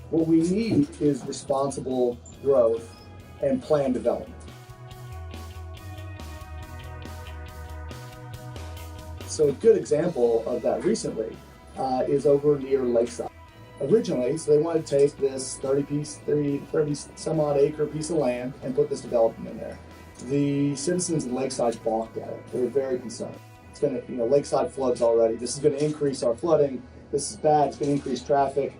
What we need is responsible growth and planned development. So a good example of that recently is over near Lakeside. Originally, so they wanted to take this 30 some odd acre piece of land and put this development in there. The citizens in Lakeside balked at it. They were very concerned. It's going to, Lakeside floods already. This is going to increase our flooding. This is bad. It's going to increase traffic.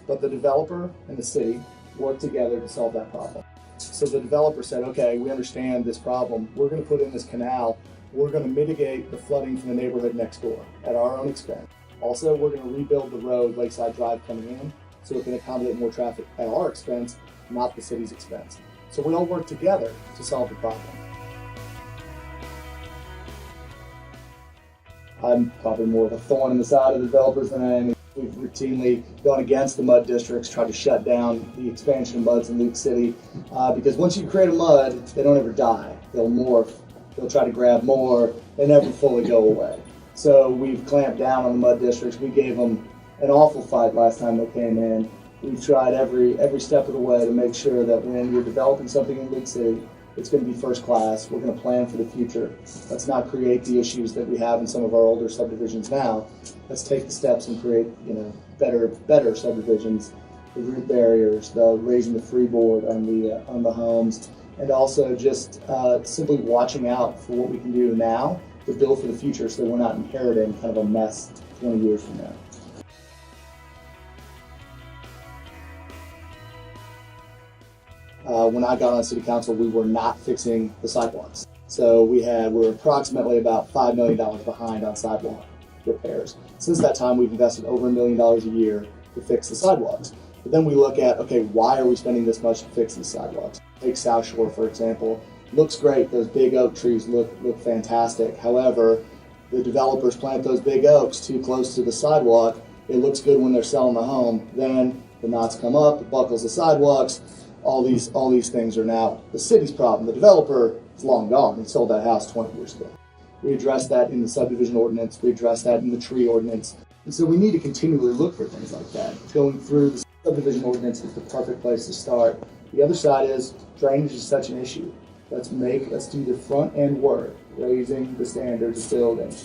But the developer and the city worked together to solve that problem. So the developer said, okay, we understand this problem. We're going to put in this canal. We're going to mitigate the flooding from the neighborhood next door at our own expense. Also, we're going to rebuild the road, Lakeside Drive, coming in, so it can accommodate more traffic at our expense, not the city's expense. So we all work together to solve the problem. I'm probably more of a thorn in the side of the developers than I am. We've routinely gone against the mud districts, tried to shut down the expansion of muds in League City, because once you create a mud, they don't ever die. They'll morph, they'll try to grab more, they never fully go away. So we've clamped down on the mud districts. We gave them an awful fight last time they came in. We've tried every step of the way to make sure that when you're developing something in League City, it's going to be first class. We're going to plan for the future. Let's not create the issues that we have in some of our older subdivisions now. Let's take the steps and create, better subdivisions. The root barriers, the raising the freeboard on the homes, and also just simply watching out for what we can do now to build for the future, so that we're not inheriting kind of a mess 20 years from now. When I got on city council, we were not fixing the sidewalks. So we're approximately about $5 million behind on sidewalk repairs. Since that time, we've invested over $1 million a year to fix the sidewalks. But then we look at, okay, why are we spending this much to fix these sidewalks? Take South Shore, for example. Looks great. Those big oak trees look fantastic. However, the developers plant those big oaks too close to the sidewalk. It looks good when they're selling the home. Then the knots come up, it buckles the sidewalks. All these things are now the city's problem. The developer is long gone. He sold that house 20 years ago. We addressed that in the subdivision ordinance. We addressed that in the tree ordinance. And so we need to continually look for things like that. Going through the subdivision ordinance is the perfect place to start. The other side is drainage is such an issue. Let's do the front end work, raising the standards of building,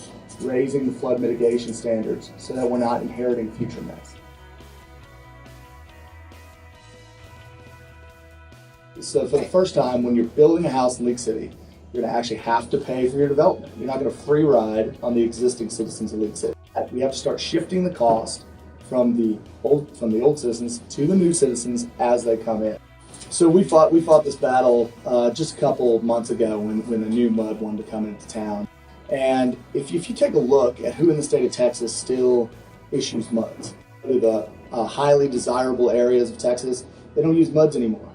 raising the flood mitigation standards so that we're not inheriting future mess. So for the first time, when you're building a house in League City, you're going to actually have to pay for your development. You're not going to free ride on the existing citizens of League City. We have to start shifting the cost from the old citizens to the new citizens as they come in. So we fought this battle just a couple months ago when the new mud wanted to come into town. And if you take a look at who in the state of Texas still issues muds, the highly desirable areas of Texas, they don't use muds anymore.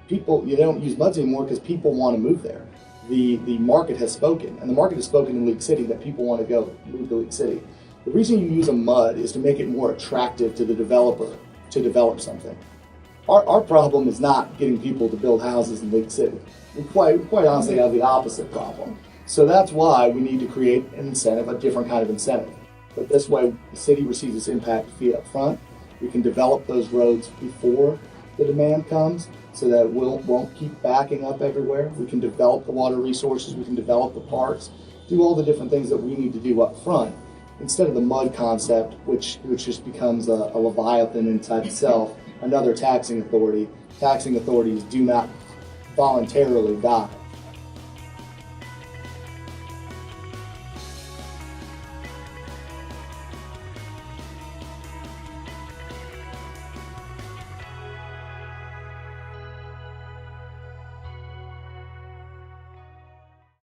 They don't use muds anymore because people want to move there. The market has spoken, and the market has spoken in League City that people want to move to League City. The reason you use a mud is to make it more attractive to the developer to develop something. Our problem is not getting people to build houses in League City. We quite honestly have the opposite problem. So that's why we need to create an incentive, a different kind of incentive. But this way, the city receives its impact fee up front. We can develop those roads before the demand comes, so that it won't keep backing up everywhere. We can develop the water resources, we can develop the parks, do all the different things that we need to do up front, instead of the mud concept, which just becomes a leviathan inside itself, another taxing authority. Taxing authorities do not voluntarily die.